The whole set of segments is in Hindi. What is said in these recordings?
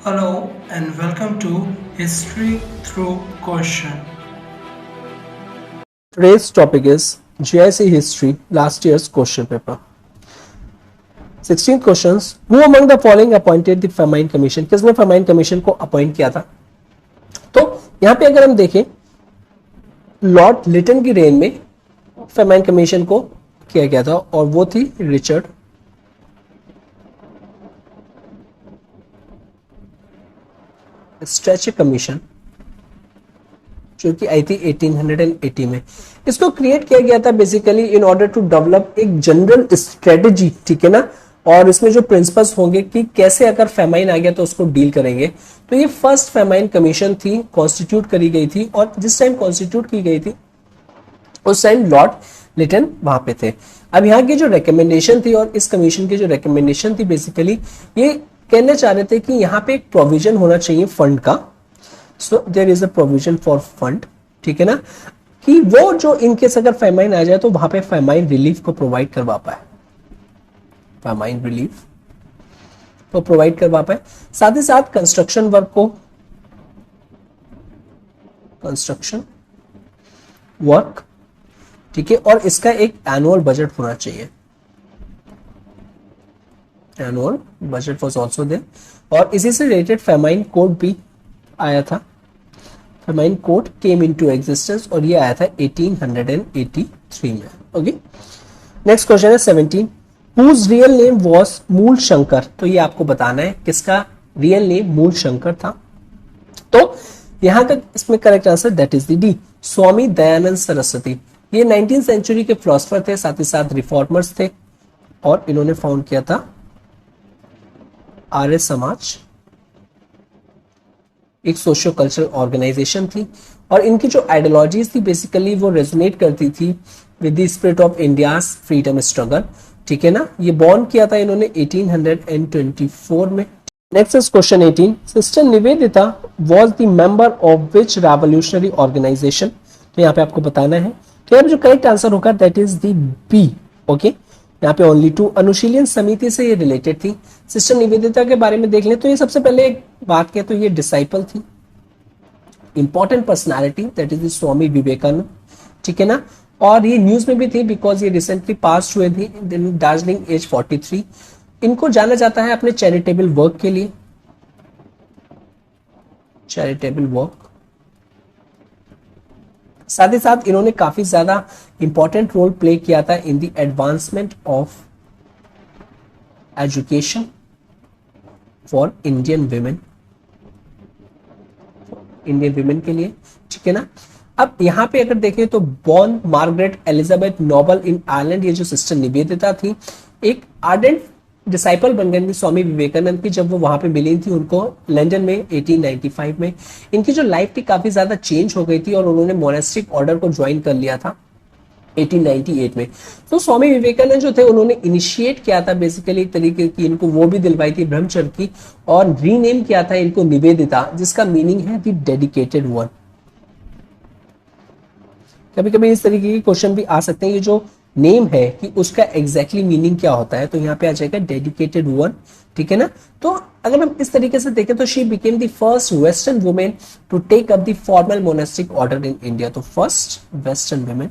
Hello and welcome to History Through Question. Today's topic is GIC History, last year's question paper. 16 questions. Who among the following appointed the Famine Commission? किसने Famine Commission को अपॉइंट किया था? तो यहाँ पे अगर हम देखें, लॉर्ड लिटन की रेन में Famine Commission को किया गया था और वो थी रिचर्ड स्ट्रेचर कमीशन, जो कि आई थी 1880 में. इसको क्रिएट किया गया था basically in order to develop एक जनरल स्ट्रेटजी, ठीक है ना, और इसमें जो प्रिंसिपल्स होंगे कि कैसे अगर फेमाइन आ गया तो उसको डील करेंगे. तो ये फर्स्ट फेमाइन कमीशन थी, कॉन्स्टिट्यूट करी गई थी, और जिस टाइम कॉन्स्टिट्यूट की गई थी उस टाइम लॉर्ड लिटन वहां पे थे. अब यहाँ की जो रिकमेंडेशन थी और इस कमीशन की जो रिकमेंडेशन थी बेसिकली ये कहना चाह रहे थे कि यहाँ पे एक प्रोविजन होना चाहिए फंड का. So there is a provision for fund, ठीक है ना, कि वो जो इनकेस अगर फेमाइन आ जाए तो वहां पे फेमाइन रिलीफ को प्रोवाइड करवा पाए, फेमाइन रिलीफ को प्रोवाइड करवा पाए. साथ ही साथ कंस्ट्रक्शन वर्क को, कंस्ट्रक्शन वर्क, ठीक है, और इसका एक एनुअल बजट होना चाहिए. Annual budget was also there, और इसी से रिलेटेड फेमाइन कोड भी आया था. Famine code came into existence और ये आया था 1883 में. ओके, नेक्स्ट क्वेश्चन है 17. हुज रियल नेम वाज मूल शंकर? तो ये आपको बताना है किसका रियल नेम मूल शंकर था. तो यहां का इसमें correct answer that is the D, Swami Dayanand Saraswati. ये 19th सेंचुरी के फिलोसफर थे, साथ ही साथ रिफॉर्मर्स थे, और इन्होंने फाउंड किया था आर्य समाज, एक सोशियो कल्चरल ऑर्गेनाइजेशन थी, और इनकी जो आइडियोलॉजीज थी बेसिकली वो रेजोनेट करती थी with the spirit of India's freedom struggle, ठीक है ना. ये बॉर्न किया था इन्होंने 1824 में. Next is question 18. Sister Nivedita was the member of which revolutionary organisation? तो यहाँ पे आपको बताना है. तो यहाँ पे जो करेक्ट आंसर होगा that is the B. Okay, यहाँ पे ओनली 2. अनुशीलन समिति से ये रिलेटेड थी. सिस्टर निवेदिता के बारे में देख लें तो ये सबसे पहले एक बात कहें तो ये डिसाइपल थी, important personality, that is Swami Vivekananda, ठीक है ना. और ये न्यूज में भी थी बिकॉज ये रिसेंटली पास हुए थे, दार्जिलिंग एज 43. इनको जाना जाता है अपने चैरिटेबल वर्क के लिए, चैरिटेबल वर्क. साथ ही साथ इन्होंने काफी ज्यादा इंपॉर्टेंट रोल प्ले किया था in the advancement of education for Indian women, Indian women के लिए, ठीक है ना. अब यहां पे अगर देखें तो बॉर्न मार्गरेट एलिजाबेथ नोबल इन आयरलैंड, ये जो सिस्टर निवेदिता थी एक आर्डेंट डिसाइपल बन गई थी स्वामी विवेकानंद की जब वो वहां पे मिली थी उनको लंदन में 1895 में. इनकी जो लाइफ थी काफी ज्यादा चेंज हो गई थी और उन्होंने मोनेस्टिक ऑर्डर को ज्वाइन कर लिया था 1898 में. तो स्वामी विवेकानंद जो थे उन्होंने इनिशिएट किया था बेसिकली एक तरीके की, इनको वो भी दिलवाई थी ब्रह्मचर्य की, और रीनेम किया था इनको निवेदिता, जिसका मीनिंग है द डेडिकेटेड वन. कभी कभी इस तरीके के क्वेश्चन भी आ सकते हैं, ये जो नेम है कि उसका एग्जैक्टली मीनिंग क्या होता है, तो यहाँ पे आ जाएगा डेडिकेटेड वन, ठीक है ना. तो अगर हम इस तरीके से देखें तो she became the first western women to take up the formal monastic order in India. तो first western women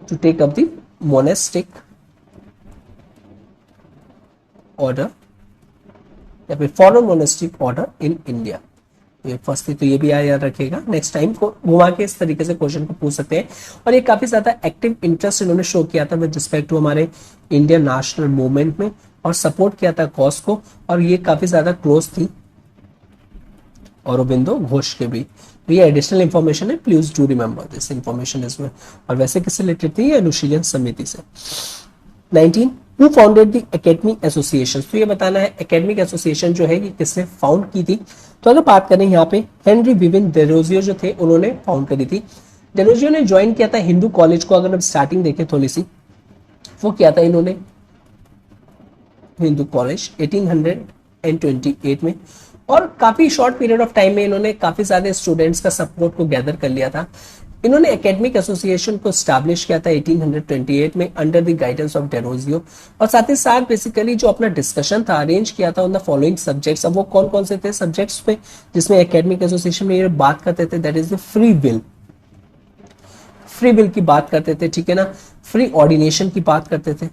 to take up the monastic order या फिर formal monastic order in India. ये फर्स्ट थी, तो ये भी याद रखिएगा. नेक्स्ट टाइम को घुमा के इस तरीके से क्वेश्चन को पूछ सकते हैं. और ये काफी ज्यादा एक्टिव इंटरेस्ट इन्होंने शो किया था विद रिस्पेक्ट टू हमारे इंडियन नेशनल मूवमेंट में, और सपोर्ट किया था कॉज को, और ये काफी ज्यादा क्लोज थी औरबिंदो घोष के भी. तो ये एडिशनल इंफॉर्मेशन है, please do remember this information is well. और वैसे किससे रिलेटेड थी? अनुशीलन समिति से. 19. Who founded the academic association? तो ये बताना है एकेडमिक एसोसिएशन जो है ये किसने फाउंड की थी. तो अगर बात करें यहाँ पे हेनरी विविन डेरोजियो जो थे उन्होंने फाउंड करी थी. डेरोजियो ने ज्वाइन किया था हिंदू कॉलेज को. अगर हम स्टार्टिंग देखें थोड़ी सी, वो किया था इन्होंने हिंदू कॉलेज 1828 में, और काफी शॉर्ट पीरियड ऑफ टाइम में इन्होंने काफी ज्यादा स्टूडेंट्स का सपोर्ट को गैदर कर लिया था. इन्होंने एकेडमिक एसोसिएशन को स्टैब्लिश किया था 1828 में under the guidance of Derozio, और साथ ही साथ बेसिकली जो अपना डिस्कशन था अरेंज किया था ऑन द फॉलोइंग सब्जेक्ट्स। अब वो कौन कौन से थे सब्जेक्ट्स पे जिसमें एकेडमिक एसोसिएशन में ये बात करते थे, that is the free will, free will की बात करते थे, ठीक है ना, फ्री ऑर्डिनेशन की बात करते थे,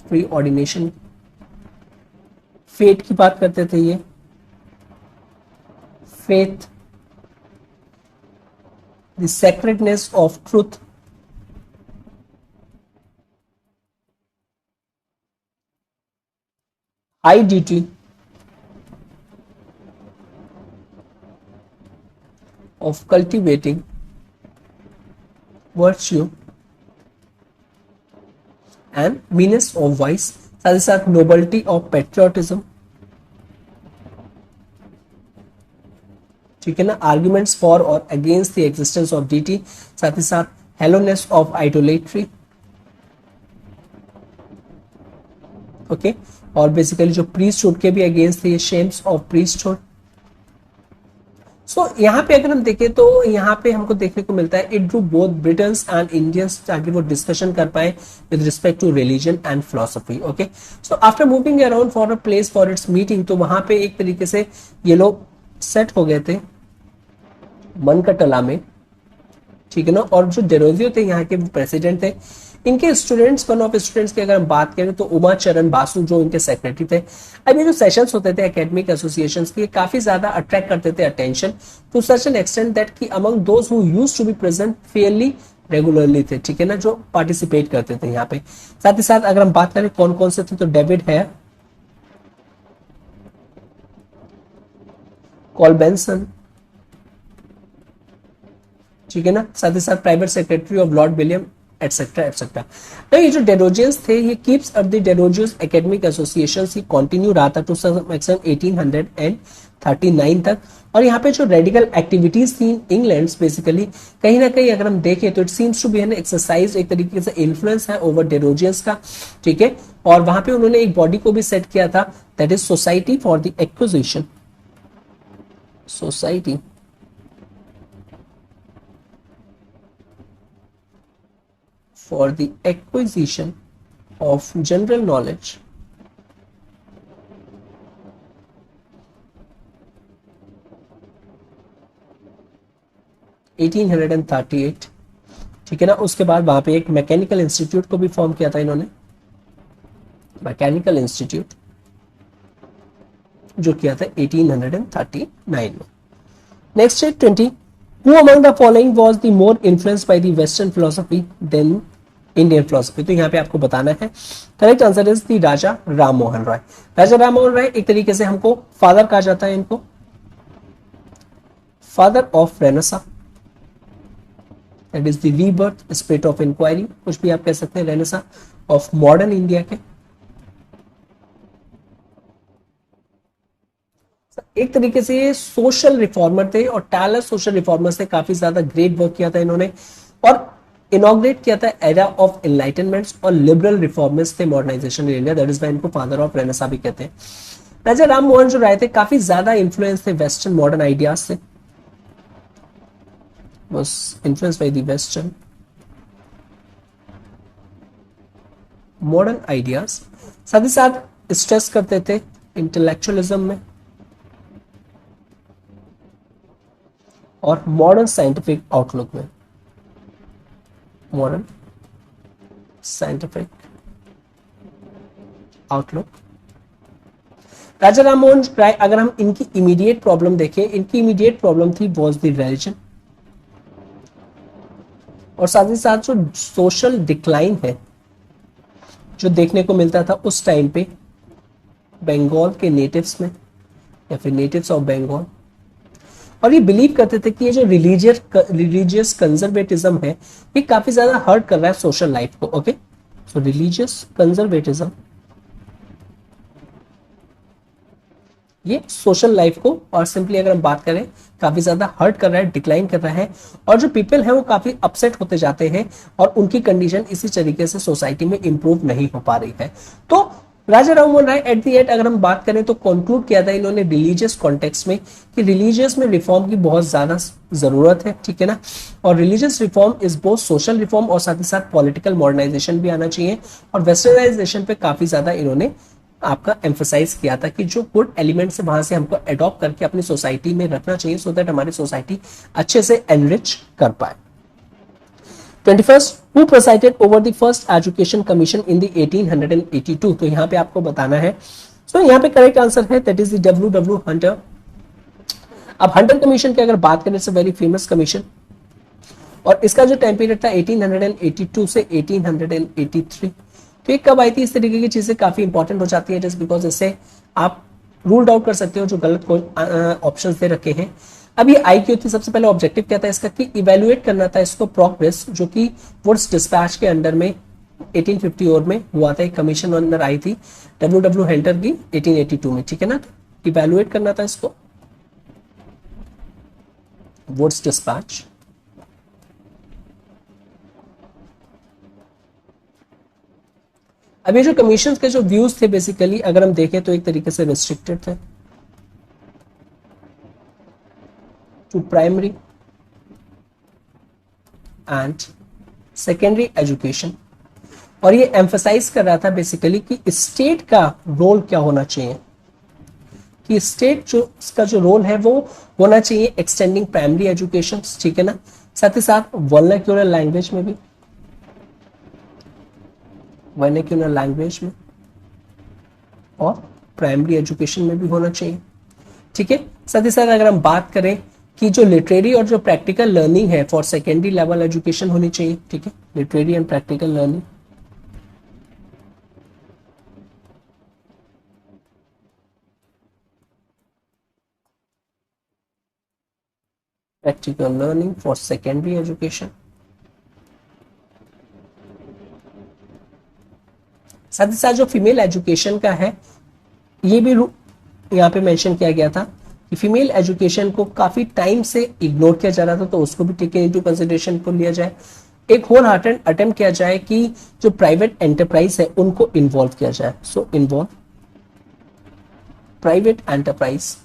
फ्री ऑर्डिनेशन, फेट की बात करते थे, ये faith, the sacredness of truth, high duty of cultivating virtue and meanness of vice, साथ ही साथ nobility of patriotism, ठीक है ना, आर्ग्यूमेंट्स फॉर और against the existence of deity, साथ ही साथ हेलोनेस ऑफ आइडोलेट्री, ओके, और बेसिकली जो प्रीस्टहुड के भी अगेंस्ट थे, शेम्स ऑफ प्रीस्टहुड। सो यहाँ पे अगर हम देखें तो यहाँ पे हमको देखने को मिलता है it drew both Britons and Indians, ताकि वो डिस्कशन कर पाए with respect to religion and philosophy. Okay, so after moving around for a place for its meeting, तो वहां पे एक तरीके से ये लोग सेट हो गए थे मनकटला में, ठीक है ना, और जो डेरोजियो थे यहाँ के प्रेसिडेंट थे, इनके स्टूडेंट्स, वन ऑफ स्टूडेंट्स की अगर हम बात करें तो उमा चरण बासु जो इनके सेक्रेटरी थे। अब ये जो सेशंस होते थे एकेडमिक एसोसिएशंस के, काफी ज्यादा अट्रैक्ट करते थे attention to such an extent that कि among those who used to be present fairly regularly थे, ठीक है ना, जो पार्टिसिपेट करते थे यहाँ पे। साथ ही साथ अगर हम बात करें कौन कौन से थे, तो डेविड है, कॉलबेंसन, ठीक है ना, साथ ही साथ private secretary of lord William etcetera etcetera. तो ये जो डेरोजियंस थे, ये keeps up the Derozio's academic associations, ये कंटिन्यू रहा था टू सम एक्सटेंट 1839 तक। और यहाँ पे जो रेडिकल एक्टिविटीज थी इंग्लैंड बेसिकली, कहीं ना कहीं अगर हम देखें तो it seems to be an exercise, एक तरीके से इन्फ्लुएंस है ओवर डेरोजियंस का, ठीक है। और वहां पे उन्होंने एक बॉडी को भी सेट किया था, that is society for the acquisition, society for the acquisition of general knowledge, (1838), ठीक है ना। उसके बाद वहां पे एक मैकेनिकल इंस्टीट्यूट को भी फॉर्म किया था इन्होंने, मैकेनिकल इंस्टीट्यूट, जो किया था 1839 में। नेक्स्ट है 20, who among the following was the more influenced by the western philosophy than Indian philosophy. तो यहाँ पे आपको बताना है, correct answer is the Raja Ram Mohan Roy. Raja Ram Mohan Roy एक तरीके से हमको फादर कहा जाता है, इनको father of Renaissance, that is the rebirth, spirit of inquiry, कुछ भी आप कह सकते हैं, रेनेसां ऑफ मॉडर्न इंडिया के। एक तरीके से ये सोशल रिफॉर्मर थे और टैलेंट सोशल रिफॉर्मर्स थे, काफी ज्यादा ग्रेट वर्क किया था इन्होंने, और इनॉग्रेट किया था एरा ऑफ एनलाइटनमेंट्स, और लिबरल रिफॉर्मिस्ट थे modernisation in India, that is why इनको फादर ऑफ रेनेसां भी कहते हैं। राजा राम मोहन जो राय थे, काफी ज्यादा इन्फ्लुएंस थे वेस्टर्न मॉडर्न आइडियाज से, was influenced by the western modern ideas, साथ ही साथ स्ट्रेस करते थे इंटेलेक्चुअलिज्म में और मॉडर्न साइंटिफिक आउटलुक में, मॉडर्न साइंटिफिक आउटलुक। राजा राम मोहन राय, अगर हम इनकी इमीडिएट प्रॉब्लम देखें, इनकी इमीडिएट प्रॉब्लम थी वॉज द रिलीजन, और साथ ही साथ जो सोशल डिक्लाइन है जो देखने को मिलता था उस टाइम पे बंगाल के नेटिव्स में या फिर नेटिव्स ऑफ बंगाल, और ये बिलीव करते थे कि ये जो रिलीजियस कंजर्वेटिज्म है ये काफी ज्यादा हर्ट कर रहा है सोशल लाइफ को। ओके, सो रिलीजियस कंजर्वेटिज्म ये सोशल लाइफ को, और सिंपली अगर हम बात करें, काफी ज्यादा हर्ट कर रहा है, डिक्लाइन कर रहा है, और जो पीपल है वो काफी अपसेट होते जाते हैं और उनकी कंडीशन इसी तरीके से सोसाइटी में इंप्रूव नहीं हो पा रही है। तो Raja Rammohan Roy at the and अगर हम बात करें तो कंक्लूड किया था इन्होंने रिलीजियस कॉन्टेक्स्ट में कि रिलीजियस में रिफॉर्म की बहुत ज्यादा जरूरत है, ठीक है ना, और religious reform is both social reform और साथ ही साथ पॉलिटिकल मॉडर्नाइजेशन भी आना चाहिए, और वेस्टर्नाइजेशन पे काफी ज्यादा इन्होंने आपका एम्फोसाइज किया था कि जो गुड एलिमेंट्स है वहां से हमको अडॉप्ट करके अपनी सोसाइटी में रखना चाहिए सो दैट हमारी सोसाइटी अच्छे से एनरिच कर पाए। 21st, who presided over the first education commission in the 1882? तो यहाँ पे आपको बताना है। सो यहाँ पे करेक्ट आंसर है that is the W Hunter. अब हंटर कमीशन की अगर बात करें it's a very famous commission, और इसका जो टाइम पीरियड था 1882 से 1883। तो ये कब आई थी? इस तरीके की चीजें काफी इंपॉर्टेंट हो जाती है जस्ट बिकॉज इससे आप रूल्ड आउट कर सकते हो जो गलत ऑप्शंस दे रखे हैं। अब ये आई क्यों थी? सबसे पहले ऑब्जेक्टिव क्या था इसका कि इवेल्युएट करना था इसको प्रोग्रेस, जो कि वुड्स डिस्पैच के अंडर में 1850 में हुआ था, एक कमीशन अंदर आई थी W हंटर की 1882 में, ठीक है ना। तो इवेल्युएट करना था इसको वुड्स डिस्पैच। अब ये जो कमीशन के जो व्यूज थे बेसिकली अगर हम देखें तो एक तरीके से रिस्ट्रिक्टेड थे to primary and secondary education, और ये एम्फसाइज कर रहा था बेसिकली कि स्टेट का रोल क्या होना चाहिए, कि स्टेट जो इसका जो रोल है वो होना चाहिए एक्सटेंडिंग प्राइमरी एजुकेशन, ठीक है ना, साथ ही साथ वर्नाक्यूलर लैंग्वेज में भी, वर्नाक्यूलर लैंग्वेज में और प्राइमरी एजुकेशन में भी होना चाहिए, ठीक है। साथ ही साथ अगर हम बात करें कि जो लिटरेरी और जो प्रैक्टिकल लर्निंग है फॉर सेकेंडरी लेवल एजुकेशन होनी चाहिए, ठीक है, literary and practical learning. Practical learning for secondary education. साथ ही साथ जो फीमेल एजुकेशन का है ये भी यहाँ पे मेंशन किया गया था कि फीमेल एजुकेशन को काफी टाइम से इग्नोर किया जा रहा था, तो उसको भी टेकन इनटू कंसिडरेशन को लिया जाए। एक होल हार्टेड अटेम्प्ट किया जाए कि जो प्राइवेट एंटरप्राइज है उनको इन्वॉल्व किया जाए। So involve private enterprise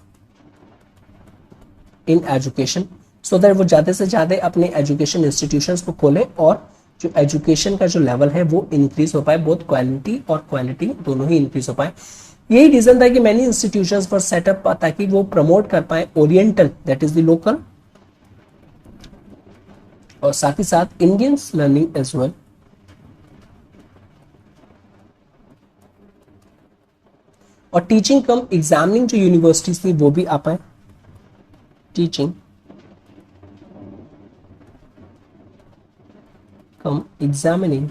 in education so that वो ज्यादा से ज्यादा अपने एजुकेशन इंस्टीट्यूशंस को खोले और जो एजुकेशन का जो लेवल है वो इंक्रीज हो पाए, बोथ क्वालिटी और क्वालिटी दोनों ही इंक्रीज हो पाए। यही रीजन था कि मैनी इंस्टीट्यूशंस फॉर सेटअप ताकि वो प्रमोट कर पाए oriental that is the local और साथ ही साथ इंडियंस लर्निंग एज वेल। और टीचिंग कम एग्जामिनिंग जो यूनिवर्सिटीज थी वो भी आ पाए, teaching cum examining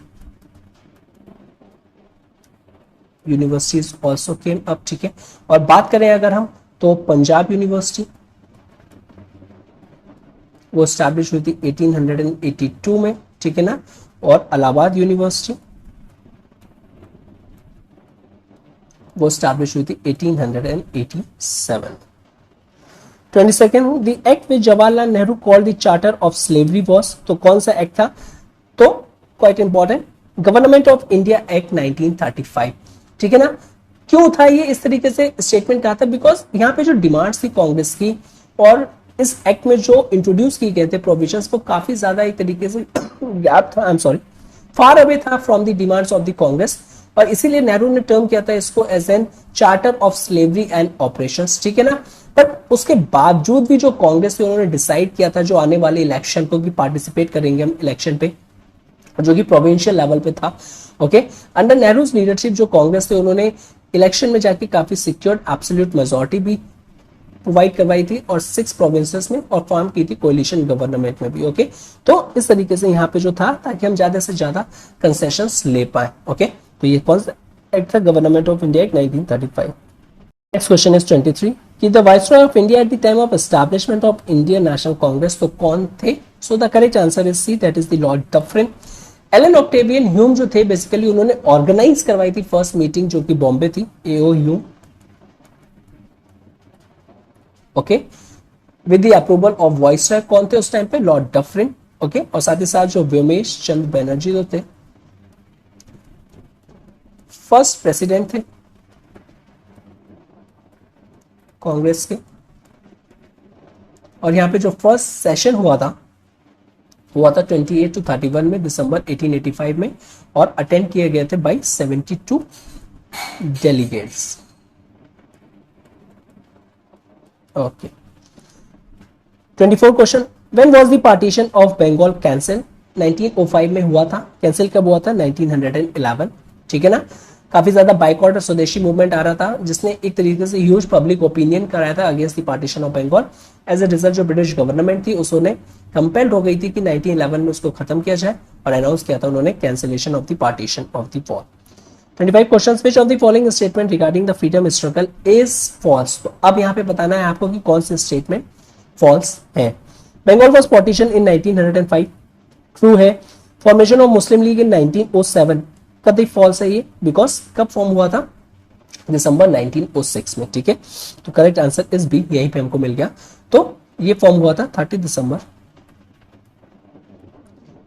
universities also came up, ठीक है। और बात करें अगर हम तो पंजाब यूनिवर्सिटी वो स्टैब्लिश हुई थी 1882 में, ठीक है ना, और इलाहाबाद यूनिवर्सिटी वो स्टैब्लिश हुई थी 1887। 22nd, the act which Jawaharlal Nehru called the charter of slavery was, तो कौन सा एक्ट था? तो quite important, government of India Act 1935, ठीक है ना। क्यों था ये इस तरीके से स्टेटमेंट कहा था? बिकॉज यहाँ पे जो डिमांड्स थी कांग्रेस की और इस एक्ट में जो इंट्रोड्यूस किए गए थे प्रोविजंस वो काफी ज्यादा एक तरीके से गैप था, I am sorry, far away था from the demands of the Congress, और इसीलिए नेहरू ने टर्म किया था इसको as an charter of slavery and operations, ठीक है ना। बट उसके बावजूद भी जो कांग्रेस थे उन्होंने डिसाइड किया था जो आने वाले इलेक्शन को कि पार्टिसिपेट करेंगे हम इलेक्शन पे, जो कि प्रोविंशियल लेवल पे था, ओके। अंडर नेहरूज लीडरशिप जो कांग्रेस थे उन्होंने इलेक्शन में जाके काफी सिक्योर्ड एब्सोल्यूट मेजॉरिटी भी प्रोवाइड करवाई थी और 6 प्रोविंसेस में और फॉर्म की थी कोलिशन गवर्नमेंट में भी, ओके। तो इस तरीके से यहाँ पे जो था ताकि हम ज्यादा से ज्यादा कंसेशंस ले पाए, ओके। तो ये कौन सा एक्ट था? Government of India Act 1935। Next question is 23 कि the viceroy of India at the time of establishment of Indian National Congress, तो कौन थे? So the correct answer is C, that is the Lord Dufferin. Allan Octavian Hume जो थे बेसिकली उन्होंने ऑर्गेनाइज करवाई थी फर्स्ट मीटिंग जो कि बॉम्बे थी, AO Hume, okay, with the approval of viceroy. कौन थे उस टाइम पे? Lord Dufferin, okay. और साथ ही साथ जो व्योमेश चंद्र बनर्जी जो थे फर्स्ट प्रेसिडेंट थे, कांग्रेस के। और यहाँ पे जो फर्स्ट सेशन हुआ था 28 to 31 में दिसंबर 1885 में, और अटेंड किए गए थे by 72 delegates. Okay, 24 question, when was the partition of Bengal cancel? 1905 में हुआ था। कैंसिल कब हुआ था? 1911। ठीक है ना। काफी ज्यादा बाइकॉट और स्वदेशी मूवमेंट आ रहा था, जिसने एक तरीके से ह्यूज पब्लिक ओपिनियन कराया था against the partition of Bengal. As a result जो ब्रिटिश गवर्नमेंट थी उसने कंपेल्ड हो गई थी कि 1911 में उसको खत्म किया जाए, और अनाउंस किया था उन्होंने cancellation of the partition of the war. 25 questions, which of the following statement regarding the freedom struggle is false? तो अब यहाँ पे बताना है आपको कि कौन से स्टेटमेंट फॉल्स है। Bengal was partition in 1905, true है। Formation of Muslim League in 1907, कभी फॉल्स है ये, बिकॉज कब फॉर्म हुआ था? दिसंबर 1906 में। ठीक है, तो करेक्ट आंसर इज बी, यहीं पे हमको मिल गया। तो ये फॉर्म हुआ था 30 दिसंबर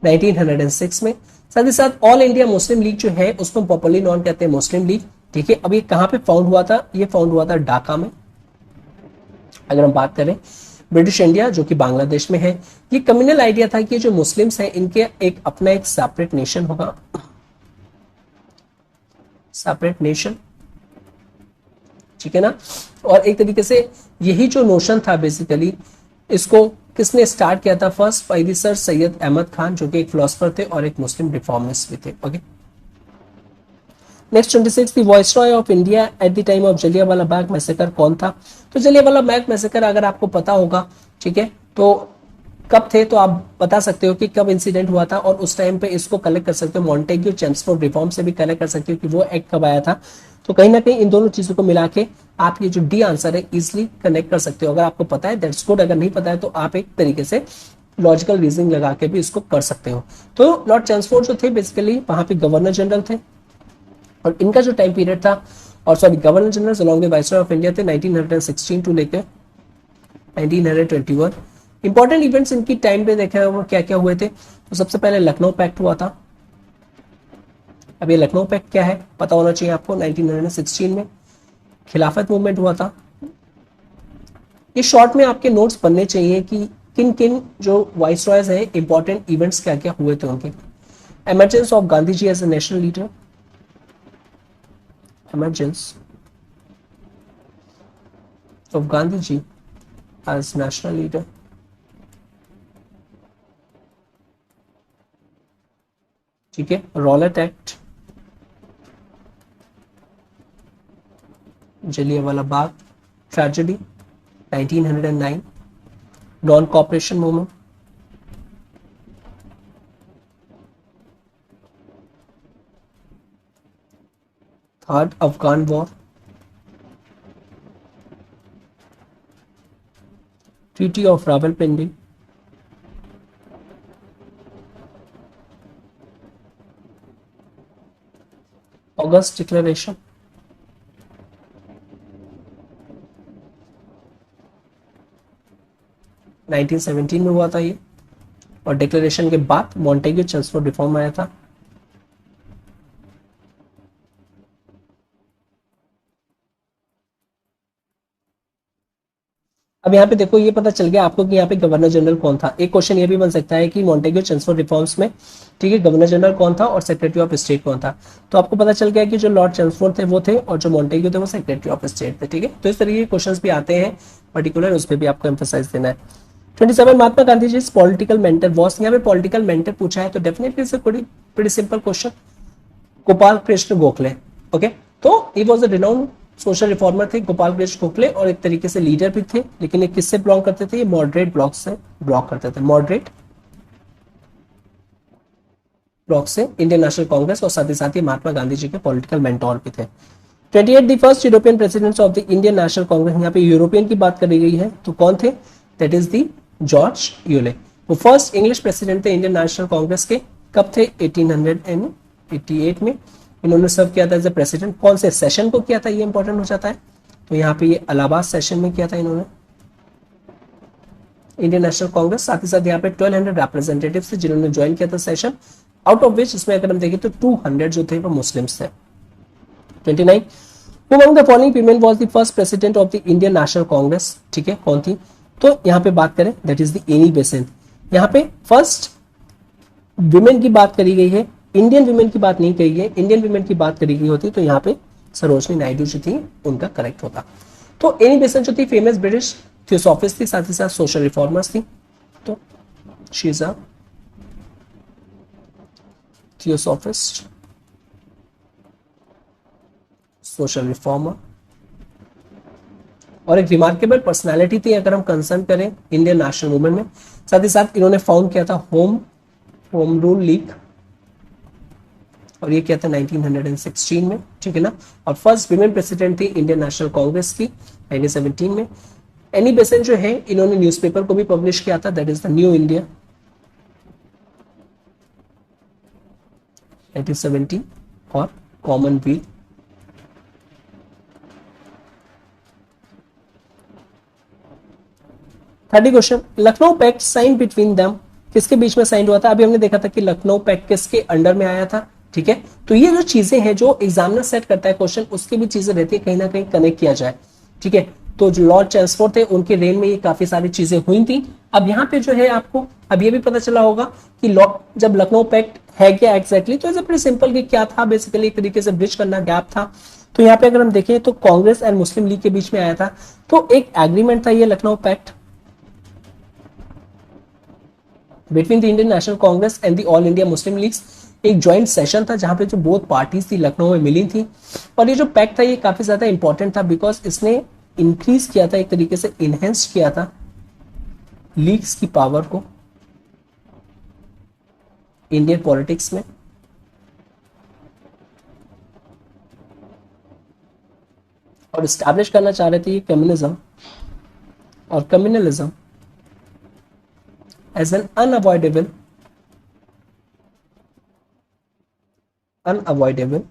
1906 में। साथ ही साथ ऑल इंडिया मुस्लिम लीग जो है उसको पॉपुलरली नॉन कहते हैं मुस्लिम लीग। ठीक है, अब ये कहां पे फाउंड हुआ था? ये फाउंड हुआ था ढाका में। अगर हम बात करें ब्रिटिश इंडिया जो कि बांग्लादेश में है, ये कम्युनल आइडिया था कि जो मुस्लिम्स हैं इनके एक अपना एक सेपरेट नेशन होगा, सेपरेट नेशन। ठीक है ना। और एक तरीके से यही जो नोशन था बेसिकली, इसको किसने स्टार्ट किया था? First by sir Syed Ahmad Khan, जो कि एक फिलोसफर थे और एक मुस्लिम रिफॉर्मिस्ट भी थे। Okay, next 26, the viceroy of India at the time of Jallianwala Bagh massacre कौन था? तो जलियांवाला बाग मैसेकर अगर आपको पता होगा, ठीक है, तो कब थे तो आप बता सकते हो कि कब इंसिडेंट हुआ था, और उस टाइम पे इसको कलेक्ट कर सकते हो मॉन्टेग्यू चेम्सफोर्ड रिफॉर्म से भी कलेक्ट कर सकते हो कि वो एक्ट कब आया था। तो कहीं ना कहीं इन दोनों चीजों को मिला के आप ये जो डी आंसर है इजिली कनेक्ट कर सकते हो। अगर आपको पता है दैट्स गुड, अगर नहीं पता है तो आप एक तरीके से लॉजिकल रीजनिंग लगा के भी इसको कर सकते हो। तो लॉर्ड चेम्सफोर्ड जो थे बेसिकली वहां पे गवर्नर जनरल थे, और इनका जो टाइम पीरियड था, और sorry governor general along with viceroy of India थे 1916 टू लेकर 1921। इंपॉर्टेंट इवेंट्स इनकी टाइम पे देखे वो क्या क्या हुए थे, तो सबसे पहले लखनऊ पैक्ट हुआ था। अब ये लखनऊ पैक्ट क्या है पता होना चाहिए आपको। 1916 में खिलाफत मूवमेंट हुआ था। ये शॉर्ट में आपके नोट्स बनने चाहिए कि किन किन जो वाइसरॉयज हैं इंपॉर्टेंट इवेंट्स क्या क्या हुए थे उनके। Emergence of Gandhi ji as a national leader, emergence of Gandhi ji as national leader, ठीक है। Rowlatt Act, Jallianwala Bagh tragedy 1909, non cooperation movement, third Afghan war, treaty of Rawalpindi, August declaration, nineteen 17 में हुआ था ये, और डिक्लेरेशन के बाद मॉन्टेग्यू चेम्सफोर्ड रिफॉर्म आया था। अब यहाँ पे देखो ये पता चल गया आपको कि यहाँ पे गवर्नर जनरल कौन था। एक क्वेश्चन ये भी बन सकता है कि मॉन्टेग्यू चेम्सफोर्ड रिफॉर्म्स में, ठीक है, गवर्नर जनरल कौन था और सेक्रेटरी ऑफ स्टेट कौन था। तो आपको पता चल गया कि जो लॉर्ड चेम्सफोर्ड थे वो थे, और जो मॉन्टेग्यू थे वो सेक्रेटरी ऑफ स्टेट थे। ठीक है, तो इस तरीके के क्वेश्चन भी आते हैं पर्टिकुलर, उस पर भी आपको एम्फोसाइज देना है। 27, Mahatma Gandhi ji political mentor was, यहाँ पे पॉलिटिकल मेंटर पूछा है तो डेफिनेटली से pretty simple question, Gopal Krishna Gokhale. Okay, तो he was a renowned social reformer थे गोपाल कृष्ण गोखले, और एक तरीके से लीडर भी थे, लेकिन ये किससे बिलोंग करते थे? ये मॉडरेट ब्लॉक से बिलोंग करते थे, मॉडरेट ब्लॉक से इंडियन नेशनल कांग्रेस, और साथ ही साथ ही महात्मा गांधी जी के पॉलिटिकल मेंटोर भी थे। 28, the first European president of the Indian National Congress, यहाँ पे यूरोपियन की बात करी गई है तो कौन थे? That is the George Yule. वो फर्स्ट इंग्लिश प्रेसिडेंट थे इंडियन नेशनल कांग्रेस के। कब थे? 1888 में इन्होंने सर्व किया था एज ए प्रेसिडेंट। कौन से सेशन को किया था ये इंपॉर्टेंट हो जाता है, तो यहाँ पे ये इलाहाबाद सेशन में किया था इन्होंने इंडियन नेशनल कांग्रेस। साथ ही साथ यहाँ पे 1200 रिप्रेजेंटेटिव थे जिन्होंने ज्वाइन किया था सेशन, आउट ऑफ विच इसमें अगर हम देखें तो 200 जो थे वो मुस्लिम्स थे। 29, who among the following female was the first president of the Indian National Congress, ठीक है, कौन थी? तो यहाँ पे बात करें that is the Annie Besant. यहाँ पे फर्स्ट विमेन की बात करी गई है, इंडियन विमेन की बात नहीं कही गई। इंडियन विमेन की बात करी गई होती तो यहाँ पे सरोजनी नायडू जो थी उनका करेक्ट होता। तो एनी बेसेंट जो थी फेमस ब्रिटिश थियोसॉफिस्ट थी, साथ ही साथ सोशल रिफॉर्मर्स थी। तो she is a theosophist, social reformer और एक रिमार्केबल पर्सनालिटी थी अगर हम कंसर्न करें इंडियन नेशनल मूवमेंट में। साथ ही साथ इन्होंने फाउंड किया था होम रूल लीग, और ये किया था 1916 में, ठीक है ना। और फर्स्ट विमेन प्रेसिडेंट थी इंडियन नेशनल कांग्रेस की 1917 में। एनी बेसेंट जो है इन्होंने न्यूज़पेपर को भी पब्लिश किया था, that is the new India 1917 और Commonwealth. Third question, Lucknow pact sign between them, किसके बीच में साइन हुआ था? अभी हमने देखा था कि लखनऊ पैक्ट किसके अंडर में आया था, ठीक है। तो ये जो चीजें हैं जो एग्जामिनर सेट करता है क्वेश्चन, उसकी भी चीजें रहती है कहीं ना कहीं कनेक्ट किया जाए, ठीक है। तो जो लॉर्ड चैंसफोर्ड थे उनके रेन में ये काफी सारी चीजें हुई थी। अब यहाँ पे जो है आपको अब ये भी पता चला होगा कि जब लखनऊ पैक्ट है क्या एग्जैक्टली, तो इट्स सिंपल कि क्या था, बेसिकली एक तरीके से ब्रिज करना गैप था। तो यहाँ पे अगर हम देखें तो कांग्रेस एंड मुस्लिम लीग के बीच में आया था, तो एक एग्रीमेंट था ये Lucknow pact between the Indian National Congress and the All India Muslim Leagues. एक ज्वाइंट सेशन था जहां पे जो बोथ पार्टीज थी लखनऊ में मिली थी। और ये जो पैक्ट था ये काफी ज्यादा इंपॉर्टेंट था बिकॉज इसने इंक्रीज किया था, एक तरीके से इनहेंस किया था लीग्स की पावर को इंडियन पॉलिटिक्स में। और स्टैब्लिश करना चाह रहे थे ये कम्युनिज्म और कम्युनलिज्म एज एन अनअवॉइडेबल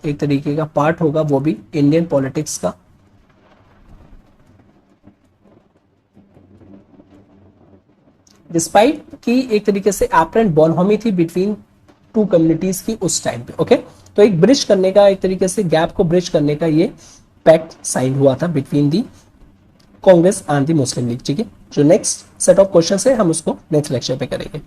एक तरीके का पार्ट होगा वो भी इंडियन पॉलिटिक्स का। डिस्पाइट कि एक तरीके से एपरेंट बॉनहोमी थी बिटवीन टू कम्युनिटीज की उस टाइम पे, ओके। तो एक ब्रिज करने का, एक तरीके से गैप को ब्रिज करने का ये पैक्ट साइन हुआ था between the Congress and the Muslim league, ठीक है। जो नेक्स्ट सेट ऑफ क्वेश्चन है हम उसको नेक्स्ट लेक्चर पे करेंगे।